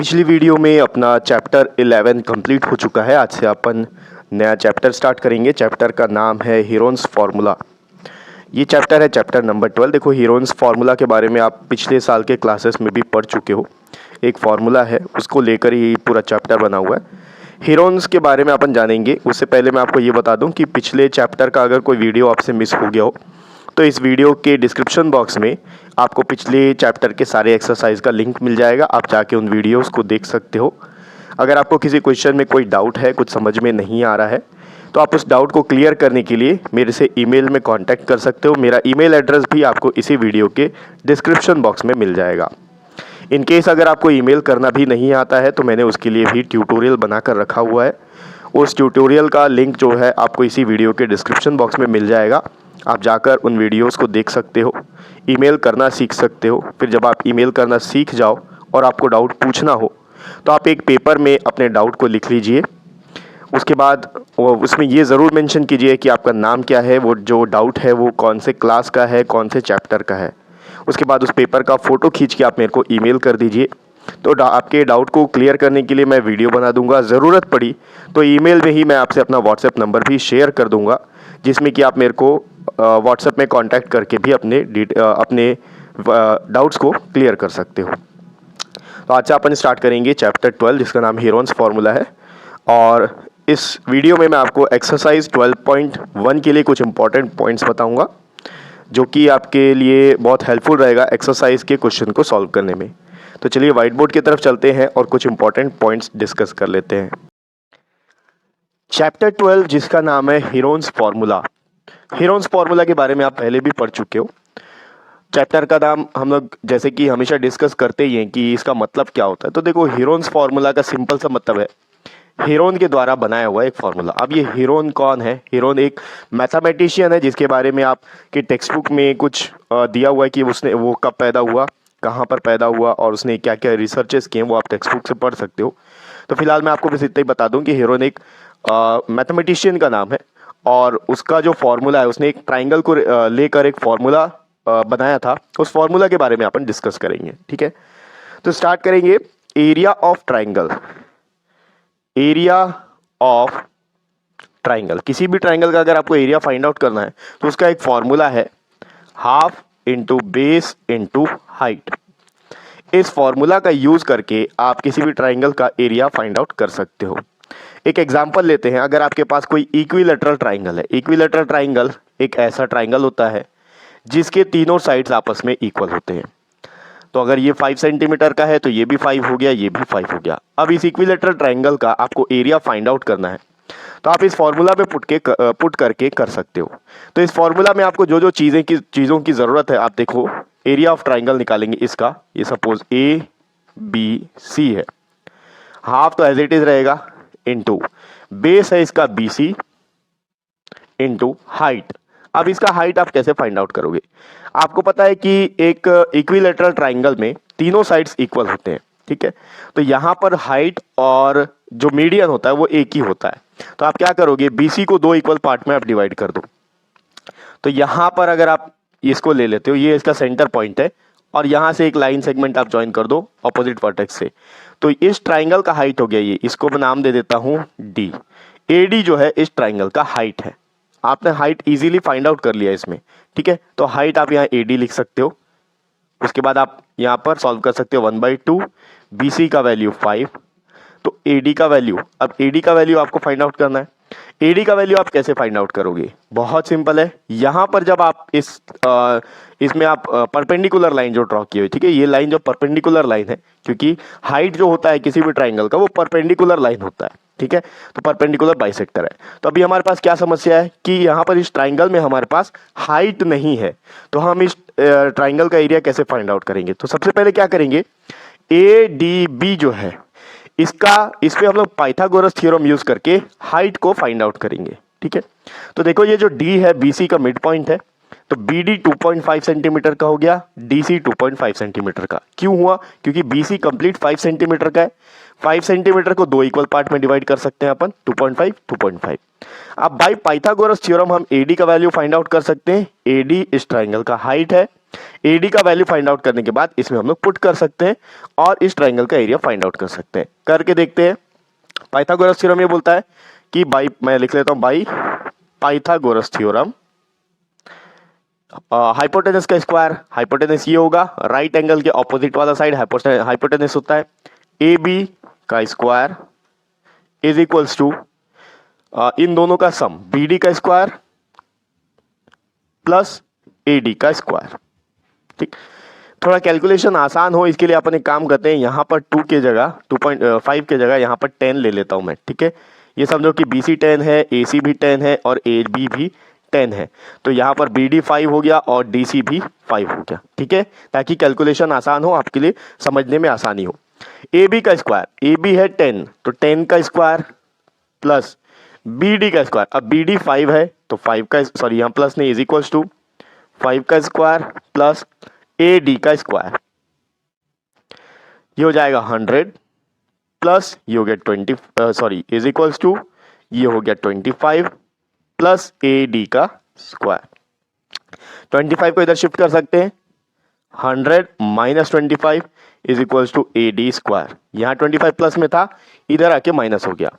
पिछली वीडियो में अपना चैप्टर 11 कंप्लीट हो चुका है। आज से अपन नया चैप्टर स्टार्ट करेंगे। चैप्टर का नाम है हीरोन्स फार्मूला। ये चैप्टर है चैप्टर नंबर 12। देखो, हीरोन्स फार्मूला के बारे में आप पिछले साल के क्लासेस में भी पढ़ चुके हो। एक फार्मूला है, उसको लेकर ही पूरा चैप्टर बना हुआ है। हीरोन्स के बारे में अपन जानेंगे। उससे पहले मैं आपको ये बता दूं कि पिछले चैप्टर का अगर कोई वीडियो आपसे मिस हो गया हो तो इस वीडियो के डिस्क्रिप्शन बॉक्स में आपको पिछले चैप्टर के सारे एक्सरसाइज का लिंक मिल जाएगा। आप जाके उन वीडियोस को देख सकते हो। अगर आपको किसी क्वेश्चन में कोई डाउट है, कुछ समझ में नहीं आ रहा है, तो आप उस डाउट को क्लियर करने के लिए मेरे से ईमेल में कांटेक्ट कर सकते हो। मेरा ईमेल एड्रेस भी आपको इसी वीडियो के डिस्क्रिप्शन बॉक्स में मिल जाएगा। इन केस अगर आपको ईमेल करना भी नहीं आता है तो मैंने उसके लिए भी ट्यूटोरियल बनाकर रखा हुआ है। उस ट्यूटोरियल का लिंक जो है आपको इसी वीडियो के डिस्क्रिप्शन बॉक्स में मिल जाएगा। आप जाकर उन वीडियोस को देख सकते हो, ईमेल करना सीख सकते हो। फिर जब आप ईमेल करना सीख जाओ और आपको डाउट पूछना हो तो आप एक पेपर में अपने डाउट को लिख लीजिए। उसके बाद उसमें ये ज़रूर मेंशन कीजिए कि आपका नाम क्या है, वो जो डाउट है वो कौन से क्लास का है, कौन से चैप्टर का है। उसके बाद उस पेपर का फ़ोटो खींच के आप मेरे को ईमेल कर दीजिए। तो आपके डाउट को क्लियर करने के लिए मैं वीडियो बना दूंगा। ज़रूरत पड़ी तो ईमेल में ही मैं आपसे अपना व्हाट्सएप नंबर भी शेयर कर दूंगा, जिसमें कि आप मेरे को व्हाट्सएप में कांटेक्ट करके भी अपने डाउट्स को क्लियर कर सकते हो। तो आज से अपन स्टार्ट करेंगे चैप्टर 12, जिसका नाम हीरोन्स फार्मूला है। और इस वीडियो में मैं आपको एक्सरसाइज 12.1 के लिए कुछ इंपॉर्टेंट पॉइंट्स बताऊंगा, जो कि आपके लिए बहुत हेल्पफुल रहेगा एक्सरसाइज के क्वेश्चन को सॉल्व करने में। तो चलिए व्हाइट बोर्ड की तरफ चलते हैं और कुछ इंपॉर्टेंट पॉइंट्स डिस्कस कर लेते हैं। चैप्टर 12, जिसका नाम है हीरोन्स फार्मूला। हीरोन्स फार्मूला के बारे में आप पहले भी पढ़ चुके हो। चैप्टर का नाम हम लोग जैसे कि हमेशा डिस्कस करते ही हैं कि इसका मतलब क्या होता है। तो देखो, हीरोन्स फार्मूला का सिंपल सा मतलब है हीरोन के द्वारा बनाया हुआ एक फार्मूला। अब ये हीरोन कौन है? हीरोन एक मैथमेटिशियन है, जिसके बारे में आपके टेक्स्ट बुक में कुछ दिया हुआ है कि उसने वो कब पैदा हुआ, कहाँ पर पैदा हुआ और उसने क्या क्या रिसर्चेस किए, वो आप टेक्स्ट बुक से पढ़ सकते हो। तो फिलहाल मैं आपको बस इतना ही बता दूं कि हीरोन एक मैथमेटिशियन का नाम है और उसका जो फार्मूला है, उसने एक ट्राइंगल को लेकर एक फार्मूला बनाया था। उस फार्मूला के बारे में अपन डिस्कस करेंगे, ठीक है। तो स्टार्ट करेंगे। Area of triangle. Area of triangle, किसी भी ट्राइंगल का अगर आपको एरिया फाइंड आउट करना है तो उसका एक फार्मूला है, half into base into height. इस फार्मूला का यूज करके आप किसी भी ट्राइंगल का एरिया फाइंड आउट कर सकते हो। एक एग्जांपल लेते हैं। अगर आपके पास कोई इक्विलैटरल ट्राइंगल है, इक्विलैटरल ट्राइंगल एक ऐसा ट्राइंगल होता है जिसके तीनों साइड्स आपस में इक्वल होते हैं। तो अगर ये 5 सेंटीमीटर का है तो ये भी 5 हो गया, ये भी 5 हो गया। अब इस इक्विलैटरल ट्राइंगल का आपको एरिया फाइंड आउट करना है तो आप इस फार्मूला पे पुट करके कर सकते हो। तो इस फार्मूला में आपको जो जो चीज़ों की ज़रूरत है, आप देखो एरिया ऑफ ट्राइंगल निकालेंगे इसका। ये सपोज ABC है, हाफ तो एज इट इज रहेगा, इंटू बेस है इसका BC, इंटू हाइट। अब इसका हाइट आप कैसे फाइंड आउट करोगे? आपको पता है कि एक इक्विलैटरल ट्राइंगल में तीनों साइड्स इक्वल होते हैं, ठीक है। तो यहाँ पर हाइट और जो मीडियन होता है वो एक ही होता है। तो आप क्या करोगे, BC को 2 इक्वल पार्ट में आप डिवाइड कर दो। तो यहाँ पर अगर आप इसको ले लेते हो, ये इसका सेंटर पॉइंट है और यहाँ से एक लाइन सेगमेंट आप ज्वाइन कर दो ऑपोजिट वर्टेक्स से। तो इस ट्राइंगल का हाइट हो गया ये, इसको मैं नाम दे देता हूँ D। AD जो है इस ट्राइंगल का हाइट है। आपने हाइट इजीली फाइंड आउट कर लिया इसमें, ठीक है। तो हाइट आप यहाँ AD लिख सकते हो। उसके बाद आप यहाँ पर सॉल्व कर सकते हो 1/2, BC का वैल्यू 5, तो AD का वैल्यू, अब AD का वैल्यू आपको फाइंड आउट करना है। AD का वैल्यू आप कैसे फाइंड आउट करोगे? बहुत सिंपल है। यहाँ पर जब आप इसमें आप परपेंडिकुलर लाइन जो ड्रॉ की हुई, ठीक है, ये लाइन जो परपेंडिकुलर लाइन है, क्योंकि हाइट जो होता है किसी भी ट्राइंगल का वो परपेंडिकुलर लाइन होता है, ठीक है। तो परपेंडिकुलर बाइसेक्टर है। तो अभी हमारे पास क्या समस्या है कि यहाँ पर इस ट्राइंगल में हमारे पास हाइट नहीं है, तो हम इस ट्राइंगल का एरिया कैसे फाइंड आउट करेंगे? तो सबसे पहले क्या करेंगे, ADB जो है इस पे हम लोग पाइथागोरस थ्योरम यूज करके हाइट को फाइंड आउट करेंगे, ठीक है। तो देखो ये जो D है BC का मिड पॉइंट है, तो BD 2.5 सेंटीमीटर का हो गया, DC 2.5 सेंटीमीटर का। क्यों हुआ? क्योंकि BC कंप्लीट 5 सेंटीमीटर का है। 5 सेंटीमीटर को 2 इक्वल पार्ट में डिवाइड कर सकते हैं अपन, 2.5 2.5। अब बाय पाइथागोरस थ्योरम हम AD का वैल्यू फाइंड आउट कर सकते हैं। AD इस ट्राइंगल का हाइट है एडी का वैल्यू फाइंड आउट करने के बाद इसमें हम लोग पुट कर सकते हैं और इस ट्राइंगल का एरिया फाइंड आउट कर सकते हैं। करके देखते हैं। पाइथागोरस थ्योरम ये बोलता है कि मैं लिख लेता हूं बाई पाइथागोरस थ्योरम हाइपोटेनस का स्क्वायर, हाइपोटेनस ये होगा राइट एंगल के ऑपोजिट वाला साइड हाइपोटेनस होता है, ए बी का स्क्वायर इज इक्वल्स टू इन दोनों का सम बी डी का स्क्वायर प्लस ए डी का स्क्वायर। ठीक, थोड़ा कैलकुलेशन आसान हो इसके लिए अपन एक काम करते हैं, यहाँ पर 2 के जगह 2.5 के जगह यहाँ पर 10 ले लेता हूँ मैं। ठीक है, ये समझो कि बी सी 10 है, ए सी भी 10 है और ए बी भी 10 है, तो यहाँ पर बी डी 5 हो गया और डी सी भी 5 हो गया। ठीक है, ताकि कैलकुलेशन आसान हो, आपके लिए समझने में आसानी हो। ए बी का स्क्वायर, ए बी है 10 तो 10 का स्क्वायर प्लस बी डी का स्क्वायर, अब बी डी 5 है तो 5 का, सॉरी यहाँ प्लस नहीं, इज इक्वल्स टू 5 का स्क्वायर प्लस ए डी का स्क्वायर, ये हो जाएगा 100 प्लस ये हो गया 20, सॉरी इज इक्वल्स टू ये हो गया 25 प्लस ए डी का स्क्वायर। 25 को इधर शिफ्ट कर सकते हैं, 100 minus 25 is equals to a d square, यहाँ 25 प्लस में था इधर आके माइनस हो गया।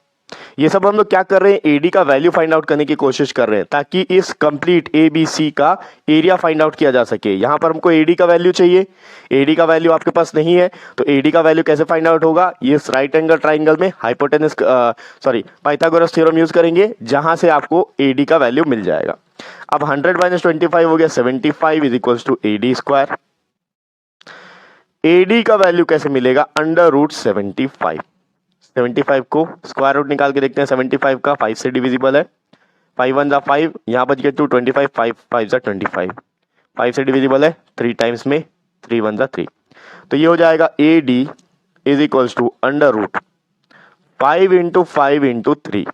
ये सब हम लोग क्या कर रहे हैं, एडी का वैल्यू फाइंड आउट करने की कोशिश कर रहे हैं ताकि इस कंप्लीट ए बी सी का एरिया फाइंड आउट किया जा सके। यहां पर हमको एडी का वैल्यू चाहिए, एडी का वैल्यू आपके पास नहीं है तो एडी का वैल्यू कैसे फाइंड आउट होगा, ये राइट एंगल ट्राइंगल में हाइपोटेनस पाइथागोरस थ्योरम यूज करेंगे जहां से आपको एडी का वैल्यू मिल जाएगा। अब 100 माइनस 25 हो गया 75 is equals to a d square. AD का वैल्यू कैसे मिलेगा, अंडर रूट 75। 75 को स्क्वायर रूट निकाल के देखते हैं, 75 का 5 से डिविजिबल है, 5 1 जा 5, यहाँ बच गया 2, 25, 5 5 जा 25, 5 से डिविजिबल है 3 टाइम्स में, 3 1 जा 3, तो ये हो जाएगा a d is equals to under root 5 into 5 into 3।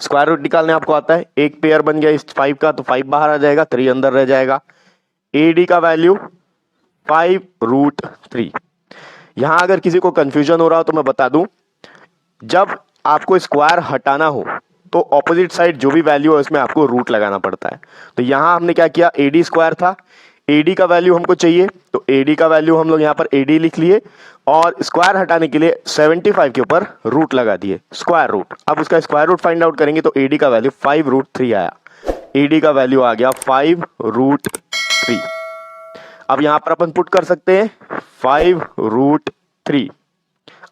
Square root निकालने आपको आता है, एक पेयर बन गया इस 5 का तो 5 बाहर आ जाएगा, 3 अंदर रह जाएगा। ए डी का वैल्यू 5 रूट 3। यहां अगर किसी को कंफ्यूजन हो रहा हो तो मैं बता दूं, जब आपको स्क्वायर हटाना हो तो ऑपोजिट साइड जो भी वैल्यू है उसमें आपको रूट लगाना पड़ता है। तो यहां हमने क्या किया, एडी स्क्वायर था, एडी का वैल्यू हमको चाहिए तो एडी का वैल्यू हम लोग यहां पर एडी लिख लिए और स्क्वायर हटाने के लिए 75 के ऊपर रूट लगा दिए, स्क्वायर रूट। अब उसका स्क्वायर रूट फाइंड आउट करेंगे तो एडी का वैल्यू 5 रूट 3 आया, एडी का वैल्यू आ गया 5 रूट 3। अब यहां पर अपन पुट कर सकते हैं 5 रूट 3,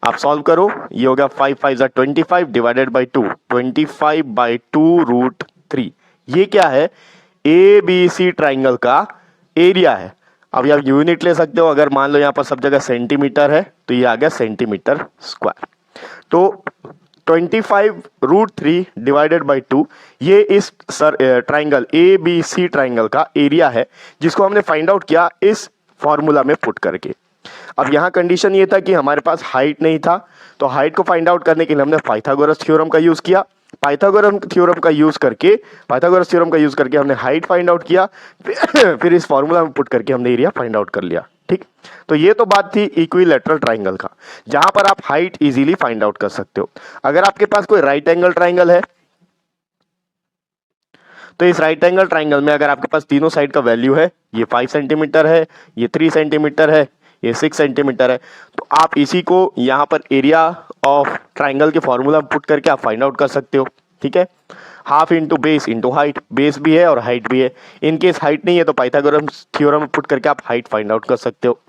आप सॉल्व करो, ये हो गया 5 5 जा 25 डिवाइडेड बाई 2, 25 बाई 2 रूट 3। ये क्या है, ए बी सी ट्राइंगल का एरिया है। अब आप यूनिट ले सकते हो, अगर मान लो यहाँ पर सब जगह सेंटीमीटर है तो ये आ गया सेंटीमीटर स्क्वायर। तो 25 रूट 3 डिवाइडेड बाई 2 ये इस triangle A B C triangle का एरिया है जिसको हमने फाइंड आउट किया इस फॉर्मूला में पुट करके। अब यहाँ कंडीशन ये था कि हमारे पास हाइट नहीं था, तो हाइट को फाइंड आउट करने के लिए हमने पाइथागोरस थ्योरम का यूज किया। पाइथागोरस थ्योरम का यूज करके हमने हाइट फाइंड आउट किया, फिर इस फॉर्मूला में पुट करके हमने एरिया फाइंड आउट कर लिया। ठीक, तो ये तो बात थी इक्विलैटरल ट्राइंगल का, जहां पर आप हाइट इजीली फाइंड आउट कर सकते हो। अगर आपके पास कोई राइट एंगल ट्राइंगल है तो इस राइट एंगल ट्राइंगल में अगर आपके पास तीनों साइड का वैल्यू है, ये 5 सेंटीमीटर है, ये 3 सेंटीमीटर है, ये 6 सेंटीमीटर है, तो आप इसी को यहाँ पर एरिया ऑफ ट्राइंगल के फॉर्मूला में पुट करके आप फाइंड आउट कर सकते हो। ठीक है, half into base into height, base भी है और हाइट भी है। इन केस हाइट नहीं है तो पाइथागोरस थ्योरम में पुट करके आप हाइट फाइंड आउट कर सकते हो।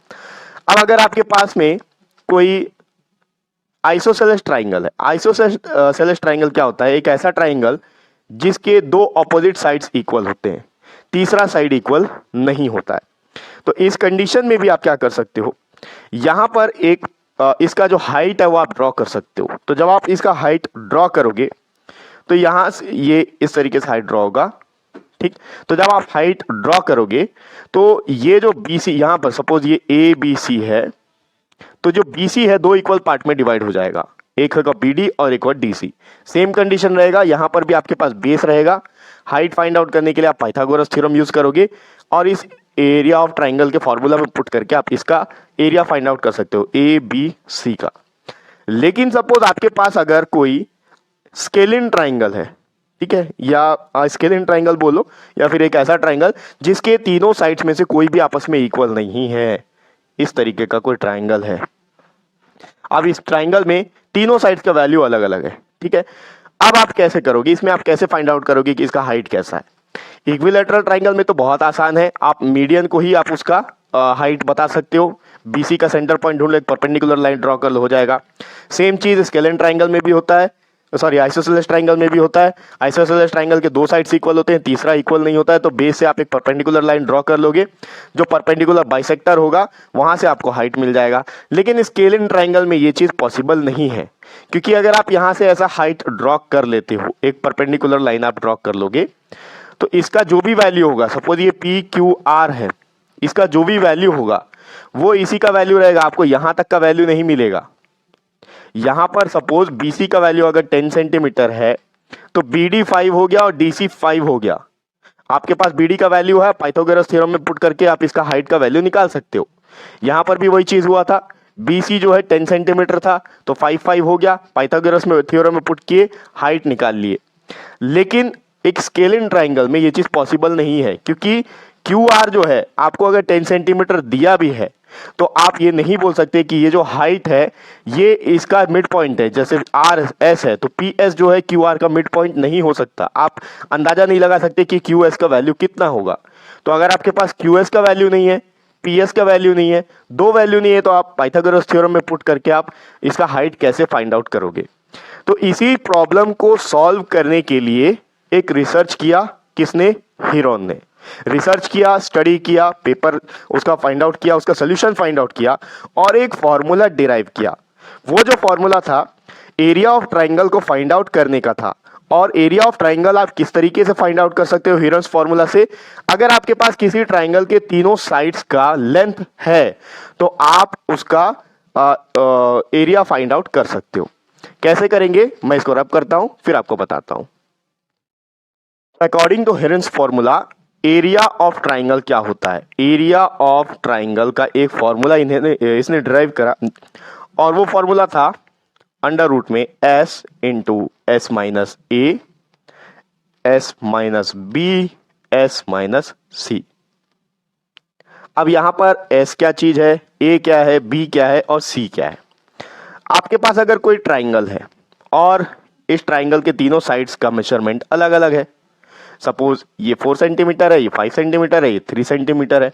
अब अगर आपके पास में कोई आइसोसेलेस ट्राइंगल है, आइसोसेलेस ट्राइंगल क्या होता है, एक ऐसा ट्राइंगल जिसके 2 ऑपोजिट साइड्स इक्वल होते हैं, तीसरा साइड इक्वल नहीं होता है। तो इस कंडीशन में भी आप क्या कर सकते हो, यहां पर एक इसका जो हाइट है वो आप ड्रॉ कर सकते हो। तो जब आप इसका हाइट ड्रॉ करोगे तो यहां से ये इस तरीके से हाइट ड्रॉ होगा। ठीक, तो जब आप हाइट ड्रॉ करोगे तो ये जो BC, यहां पर सपोज ये ABC है, तो जो BC है 2 इक्वल पार्ट में डिवाइड हो जाएगा, एक होगा BD और एक होगा DC। सेम कंडीशन रहेगा, यहां पर भी आपके पास बेस रहेगा। हाइट फाइंड आउट करने के लिए आप पाइथागोरस थ्योरम यूज करोगे और इस एरिया ऑफ ट्राइंगल के फॉर्मूला में पुट करके आप इसका एरिया फाइंड आउट कर सकते हो ABC का। लेकिन सपोज आपके पास अगर कोई स्केलिन ट्राइंगल है, ठीक है, या स्केलिन ट्राइंगल बोलो, या फिर एक ऐसा ट्राइंगल जिसके तीनों साइड्स में से कोई भी आपस में इक्वल नहीं है, इस तरीके का कोई ट्राइंगल है। अब इस ट्राइंगल में तीनों साइड्स का वैल्यू अलग अलग है, ठीक है। अब आप कैसे करोगे, इसमें आप कैसे फाइंड आउट करोगे कि इसका हाइट कैसा है। इक्विलैटरल ट्राइंगल में तो बहुत आसान है, आप मीडियन को ही आप उसका हाइट बता सकते हो, बीसी का सेंटर पॉइंट ढूंढ लो, एक परपेंडिकुलर लाइन ड्रॉ कर लो, हो जाएगा। सेम चीज स्केलिन ट्राइंगल में भी होता है, सॉरी आइसोसेलेस ट्राइंगल में भी होता है। आइसोसेलेस ट्राइंगल के दो साइड्स इक्वल होते हैं, तीसरा इक्वल नहीं होता है, तो बेस से आप एक परपेंडिकुलर लाइन ड्रॉ कर लोगे, जो परपेंडिकुलर बाइसेक्टर होगा वहां से आपको हाइट मिल जाएगा। लेकिन स्केलिन ट्राइंगल में ये चीज पॉसिबल नहीं है, क्योंकि अगर आप यहां से ऐसा हाइट ड्रॉ कर लेते हो, एक परपेंडिकुलर लाइन आप ड्रॉ कर लोगे, तो इसका जो भी वैल्यू होगा, सपोज ये पी क्यू आर है, इसका जो भी वैल्यू होगा वो इसी का वैल्यू रहेगा, आपको यहां तक का वैल्यू नहीं मिलेगा। यहां पर सपोज बीसी का वैल्यू अगर 10 सेंटीमीटर है तो बीडी 5 हो गया और डीसी 5 हो गया। आपके पास बीडी का वैल्यू है, पाइथागोरस थ्योरम में पुट करके आप इसका हाइट का वैल्यू निकाल सकते हो। यहां पर भी वही चीज हुआ था, बीसी जो है 10 सेंटीमीटर था तो 5 हो गया, पाइथागोरस में थ्योरम में पुट किए, हाइट निकाल लिए। लेकिन एक स्केलिन ट्राइंगल में ये चीज पॉसिबल नहीं है, क्योंकि क्यू आर जो है आपको अगर 10 सेंटीमीटर दिया भी है तो आप ये नहीं बोल सकते कि ये जो हाइट है ये इसका मिड पॉइंट है। जैसे आर एस है तो पी एस जो है क्यू आर का मिड पॉइंट नहीं हो सकता, आप अंदाजा नहीं लगा सकते कि क्यू एस का वैल्यू कितना होगा। तो अगर आपके पास क्यू एस का वैल्यू नहीं है, पी एस का वैल्यू नहीं है, दो वैल्यू नहीं है, तो आप पाइथागोरस थ्योरम में पुट करके आप इसका हाइट कैसे फाइंड आउट करोगे। तो इसी प्रॉब्लम को सॉल्व करने के लिए एक रिसर्च किया, किसने, हीरोन ने रिसर्च किया, स्टडी किया, पेपर उसका फाइंड आउट किया, उसका सोल्यूशन फाइंड आउट किया और एक फॉर्मूला डिराइव किया। वो जो फॉर्मूला था एरिया ऑफ ट्राइंगल को फाइंड आउट करने का था। और एरिया ऑफ ट्राइंगल आप किस तरीके से फाइंड आउट कर सकते हो हीरोन्स फॉर्मूला से, अगर आपके पास किसी ट्राइंगल के तीनों साइड्स का लेंथ है तो आप उसका एरिया फाइंड आउट कर सकते हो। कैसे करेंगे मैं इसको रब करता हूं फिर आपको बताता हूं। According to Heron's formula area of triangle क्या होता है, एरिया ऑफ ट्राइंगल का एक फॉर्मूला इसने डिराइव करा और वो फॉर्मूला था अंडर रूट में S into S minus A, S minus B, S minus C. अब यहां पर एस क्या चीज है, ए क्या है, बी क्या है और सी क्या है। आपके पास अगर कोई ट्राइंगल है और इस ट्राइंगल के तीनों साइड्स का मेजरमेंट अलग अलग है, सपोज ये 4 सेंटीमीटर है, ये 5 सेंटीमीटर है, ये 3 सेंटीमीटर है,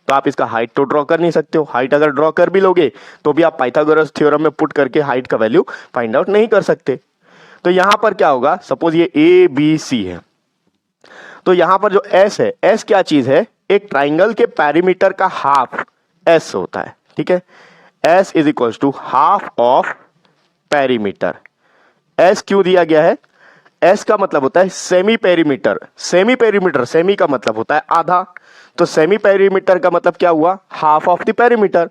तो आप इसका हाइट तो ड्रॉ कर नहीं सकते हो। हाइट अगर ड्रॉ कर भी लोगे तो भी आप पाइथागोरस थ्योरम में पुट करके हाइट का वैल्यू फाइंड आउट नहीं कर सकते। तो यहां पर क्या होगा, सपोज ये ए बी सी है, तो यहां पर जो एस है, एस क्या चीज है, एक ट्राइंगल के पेरीमीटर का हाफ एस होता है, ठीक है। S is equal to half of perimeter. S क्यों दिया गया है, एस का मतलब होता है semi perimeter. Semi perimeter, semi का मतलब होता है आधा, तो सेमी पेरीमीटर का मतलब क्या हुआ, हाफ ऑफ द पेरीमीटर।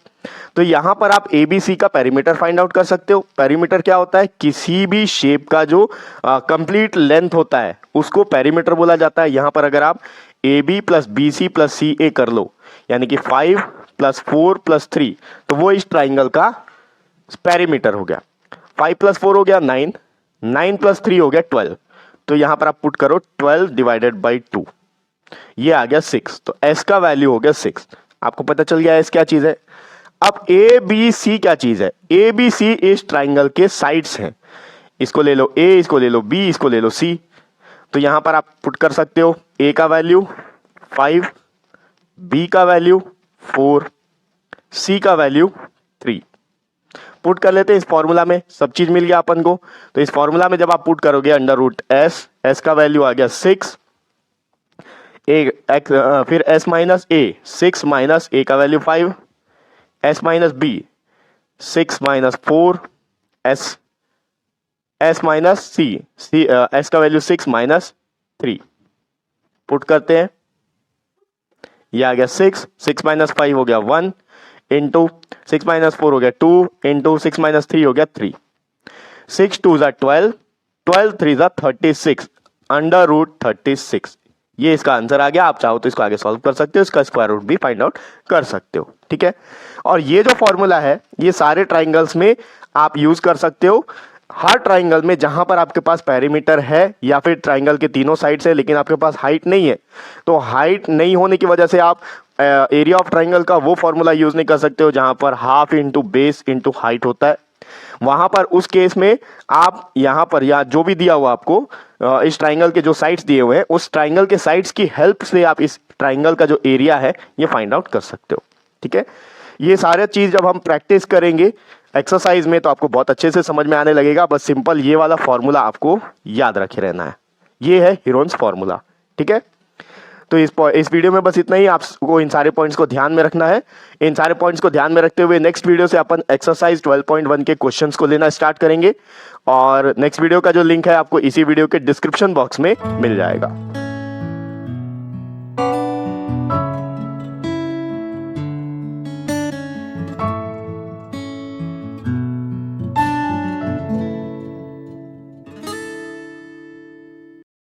तो यहां पर आप एबीसी का पेरीमीटर फाइंड आउट कर सकते हो। पेरीमीटर क्या होता है, किसी भी शेप का जो कंप्लीट लेंथ होता है उसको पेरीमीटर बोला जाता है। यहां पर अगर आप A B plus B C plus C A कर लो, यानी कि 5 + 4 + 3, तो वो इस ट्राइंगल का पेरीमीटर हो गया। 5 + 4 हो गया 9, 9 + 3 हो गया 12, तो यहां पर आप पुट करो 12 डिवाइडेड बाई 2, ये आ गया 6, तो एस का वैल्यू हो गया 6। आपको पता चल गया एस क्या चीज है। अब ए बी सी क्या चीज है, ए बी सी इस ट्राइंगल के साइड्स हैं, इसको ले लो ए, इसको ले लो बी, इसको ले लो सी, तो यहां पर आप पुट कर सकते हो ए का वैल्यू 5, बी का वैल्यू 4, सी का वैल्यू 3। पुट कर लेते हैं इस फॉर्मूला में, सब चीज मिल गया अपन को। तो इस फॉर्मूला में जब आप पुट करोगे अंडर रूट एस, एस का वैल्यू आ गया 6, फिर S minus A, 6 minus A का value 5, S minus B 6 minus 4, S minus C, S का वैल्यू 6 माइनस 3। पुट करते हैं, ये आ गया 6, 6 माइनस 5 हो गया 1, इंटू 6 माइनस 4 हो गया 2, इंटू 6 माइनस 3 हो गया 3, 6 2 ज़ा 12, 12 3 ज़ा 36, अंडर रूट 36। ये इसका आंसर आ गया। आप चाहो तो इसको आगे सॉल्व कर सकते हो, इसका स्क्वायर रूट भी फाइंड आउट कर सकते हो, ठीक है। और ये जो फॉर्मूला है ये सारे ट्राइंगल्स में आप यूज कर सकते हो। हर ट्राइंगल में जहां पर आपके पास पेरीमीटर है या फिर ट्राइंगल के तीनों साइड से लेकिन आपके पास हाइट नहीं है, तो हाइट नहीं होने की वजह से आप एरिया ऑफ ट्राइंगल का वो फॉर्मूला यूज नहीं कर सकते हो जहां पर half into base into height होता है। वहां पर उस केस में आप यहां पर या जो भी दिया हुआ आपको इस ट्राइंगल के जो साइड्स दिए हुए हैं उस ट्राइंगल के साइड्स की हेल्प से आप इस ट्राइंगल का जो एरिया है ये फाइंड आउट कर सकते हो। ठीक है, ये सारे चीज जब हम प्रैक्टिस करेंगे एक्सरसाइज में तो आपको बहुत अच्छे से समझ में आने लगेगा। बस सिंपल ये वाला फॉर्मूला आपको याद रखे रहना है, ये है हीरोन्स फॉर्मूला। ठीक है, तो इस वीडियो में बस इतना ही। आपको इन सारे पॉइंट्स को ध्यान में रखना है। इन सारे पॉइंट्स को ध्यान में रखते हुए नेक्स्ट वीडियो से अपन एक्सरसाइज 12.1 के क्वेश्चंस को लेना स्टार्ट करेंगे और नेक्स्ट वीडियो का जो लिंक है आपको इसी वीडियो के डिस्क्रिप्शन बॉक्स में मिल जाएगा।